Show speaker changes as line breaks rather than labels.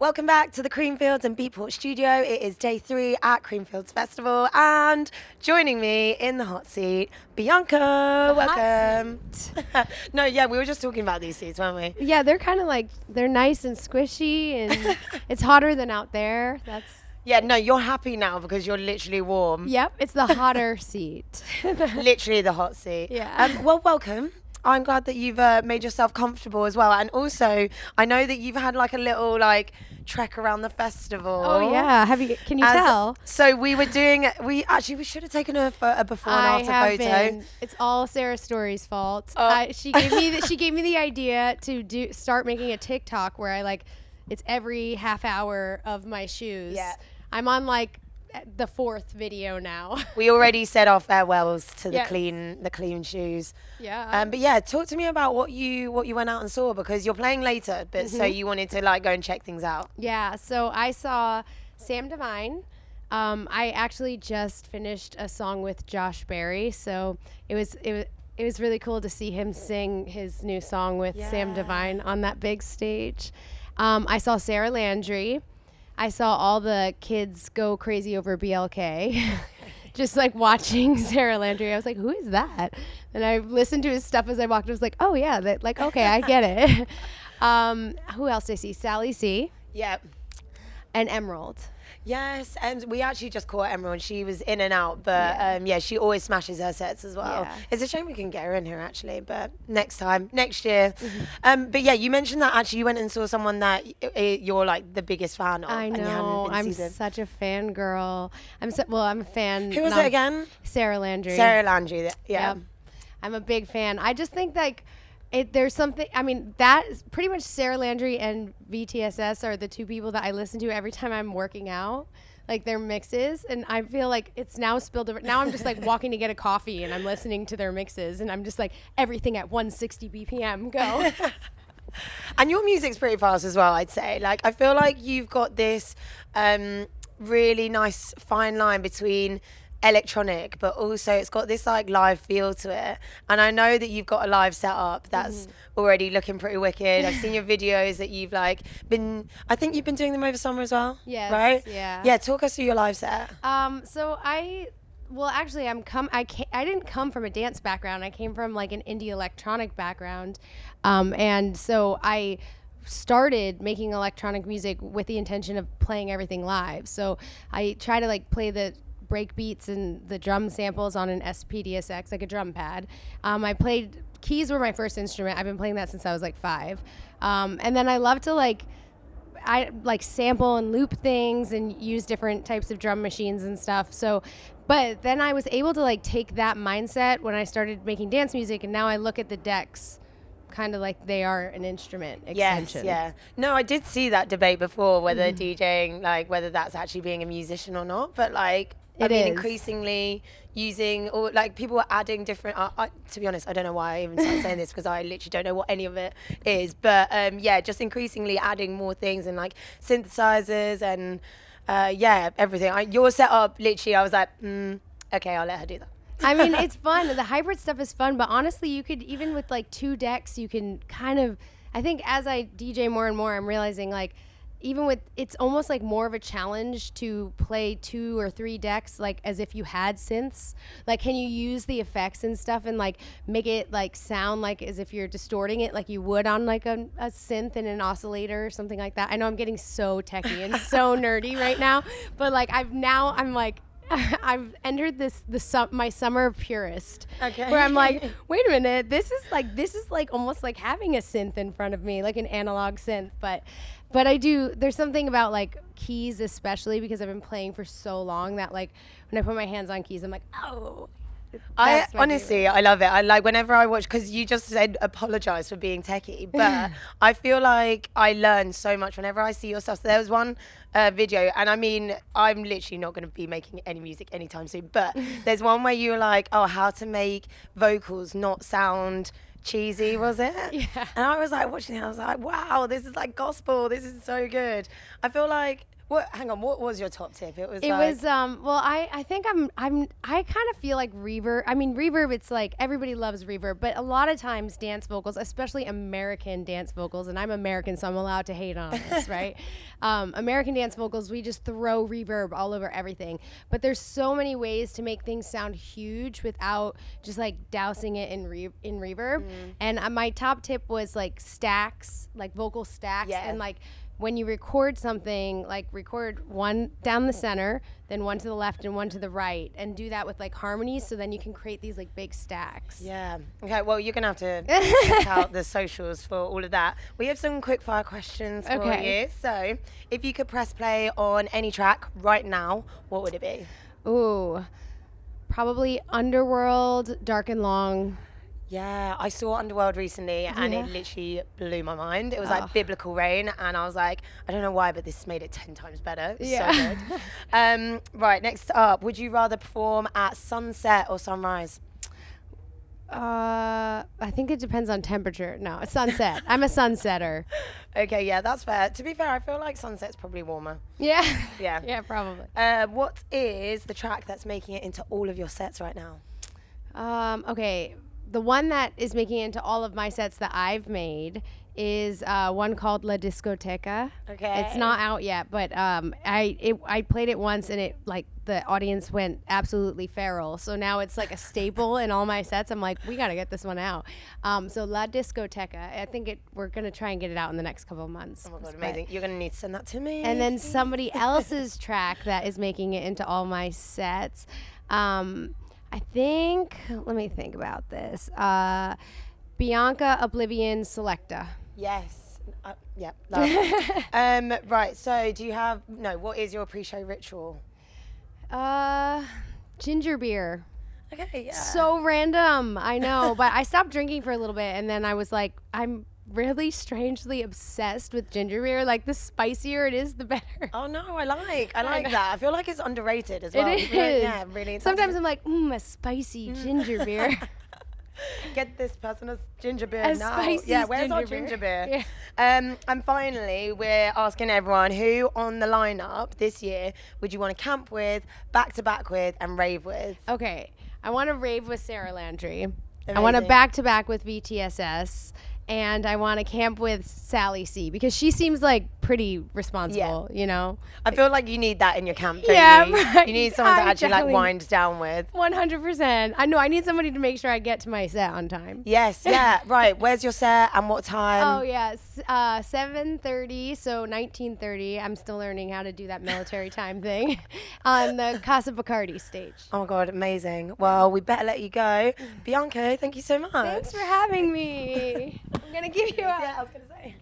Welcome back to the Creamfields and Beatport studio. It is day 3 at Creamfields Festival, and joining me in the hot seat, Bianca. Welcome. No, yeah, we were just talking about these seats, weren't we?
Yeah, they're kind of like, they're nice and squishy, and it's hotter than out there.
Yeah, no, you're happy now because you're literally warm.
Yep, it's the hotter seat.
Literally the hot seat.
Yeah.
Well, welcome. I'm glad that you've made yourself comfortable as well. And also, I know that you've had like a little trek around the festival.
Oh yeah, can you tell?
So we should have taken a before and after photo.
It's all Sarah Story's fault.
Oh.
She gave me the idea to start making a TikTok where it's every half hour of my shoes.
Yeah.
I'm on the 4th video now.
We already said our farewells to
Yes.
the clean shoes.
Yeah.
But yeah, talk to me about what you went out and saw, because you're playing later, but so you wanted to go and check things out.
Yeah, so I saw Sam Divine. I actually just finished a song with Josh Berry, so it was really cool to see him sing his new song with Sam Divine on that big stage. I saw Sarah Landry. I saw all the kids go crazy over BLK. Just watching Sarah Landry, I was like, who is that? And I listened to his stuff as I walked. I was like, oh yeah, okay, I get it. Who else did I see? Sally C.
Yeah.
And Emerald.
Yes, and we actually just caught Emerald. She was in and out, but she always smashes her sets as well.
Yeah.
It's a shame we can get her in here actually, but next year. But yeah, you mentioned that actually you went and saw someone that you're the biggest fan of.
I
and you hadn't
know.
been
I'm
season.
such a fangirl. I'm a fan.
Who was it again?
Sarah Landry.
Sarah Landry. Yeah.
Yep. I'm a big fan. I just think there's something. I mean, that is pretty much Sarah Landry and VTSS are the two people that I listen to every time I'm working out. Their mixes, and I feel like it's now spilled over. Now I'm just walking to get a coffee and I'm listening to their mixes, and I'm just everything at 160 BPM go.
And your music's pretty fast as well, I'd say. I feel like you've got this really nice fine line between electronic, but also it's got this live feel to it. And I know that you've got a live setup that's already looking pretty wicked. I've seen your videos that you've I think you've been doing them over summer as well.
Yes.
Right?
Yeah.
Yeah, talk us through your live set.
I didn't come from a dance background. I came from an indie electronic background. And so I started making electronic music with the intention of playing everything live. So I try to play the break beats and the drum samples on an SPDSX, a drum pad. I played keys were my first instrument. I've been playing that since I was 5. And then I love to I sample and loop things and use different types of drum machines and stuff. So, but then I was able to take that mindset when I started making dance music, and now I look at the decks kind of like they are an instrument extension.
Yes, yeah. No, I did see that debate before, whether DJing, whether that's actually being a musician or not. But increasingly using, or people are adding different, to be honest, I don't know why I even started saying this, because I literally don't know what any of it is. But just increasingly adding more things, and synthesizers and everything. Your setup, literally, I was like, okay, I'll let her do that.
I mean, it's fun. The hybrid stuff is fun, but honestly, you could, even with 2 decks, you can kind of, I think as I DJ more and more, I'm realizing even with, it's almost more of a challenge to play 2 or 3 decks as if you had synths. Can you use the effects and stuff and make it sound as if you're distorting it you would on a synth and an oscillator or something like that. I know I'm getting so techie and so nerdy right now, but I've entered my summer of purist,
okay,
where I'm wait a minute, this is almost like having a synth in front of me, an analog synth, but there's something about keys, especially because I've been playing for so long, that when I put my hands on keys, I'm oh.
I honestly, I love it. I whenever I watch, because you just said apologize for being techie, but I feel like I learn so much whenever I see your stuff. So there was one video, and I mean, I'm literally not going to be making any music anytime soon, but there's one where you were how to make vocals not sound cheesy, was it?
Yeah. And
I was watching it, I was wow, this is gospel. This is so good. I feel what was your top tip? It was
I think I kind of feel like reverb. I mean, reverb, it's everybody loves reverb, but a lot of times dance vocals, especially American dance vocals, and I'm American, so I'm allowed to hate on this, right? American dance vocals, we just throw reverb all over everything. But there's so many ways to make things sound huge without just like dousing it in reverb. And my top tip was like stacks, like vocal stacks, and like when you record something, like record one down the center, then one to the left and one to the right, and do that with like harmonies, so then you can create these like big stacks.
Yeah. Okay, well, you're going to have to check out the socials for all of that. We have some quick fire questions for you. So if you could press play on any track right now, what would it be?
Ooh, probably Underworld, Dark and Long.
Yeah, I saw Underworld recently and it literally blew my mind. It was like biblical rain and I was like, I don't know why, but this made it 10 times better. So good. Right, next up, would you rather perform at sunset or sunrise?
I think it depends on temperature. No, sunset. I'm a sunsetter.
Okay, yeah, that's fair. To be fair, I feel like sunset's probably warmer.
Yeah.
Yeah.
Yeah, probably.
What is the track that's making it into all of your sets right now?
Okay. The one that is making it into all of my sets that I've made is one called La Discoteca.
Okay.
It's not out yet, but I played it once and it like the audience went absolutely feral. So now it's like a staple in all my sets. I'm like, we got to get this one out. So La Discoteca, I think we're going to try and get it out in the next couple of months.
Oh my God, amazing. You're going to need to send that to me.
And then somebody else's track that is making it into all my sets. I think, let me think about this. Bianca, Oblivion, Selecta.
Yes. Yeah. Right. So what is your pre-show ritual?
Ginger beer.
Okay. Yeah.
So random. I know. But I stopped drinking for a little bit and then I was like, I'm really strangely obsessed with ginger beer. Like the spicier it is, the better.
Oh no, I like that. I feel like it's underrated as well.
It is.
Yeah, really.
Sometimes I'm like, a spicy ginger beer.
Get this person a ginger beer
a
now.
Spicy
Yeah, where's our ginger beer?
Yeah.
And finally, we're asking everyone who on the lineup this year would you want to camp with, back to back with, and rave with?
Okay, I want to rave with Sarah Landry.
Amazing.
I want to back to back with BTSS. And I want to camp with Sally C because she seems like pretty responsible, you know?
I feel like you need that in your camp, don't you?
Right.
You need someone to actually like wind down with.
100%. I know. I need somebody to make sure I get to my set on time.
Yes, yeah, right. Where's your set and what time?
Oh, yes. 7:30, so 19:30. I'm still learning how to do that military time thing on the Casa Bacardi stage.
Oh, my God, amazing. Well, we better let you go. Bianco, thank you so much.
Thanks for having me. I'm going to give you a...
Yeah, I was going to say.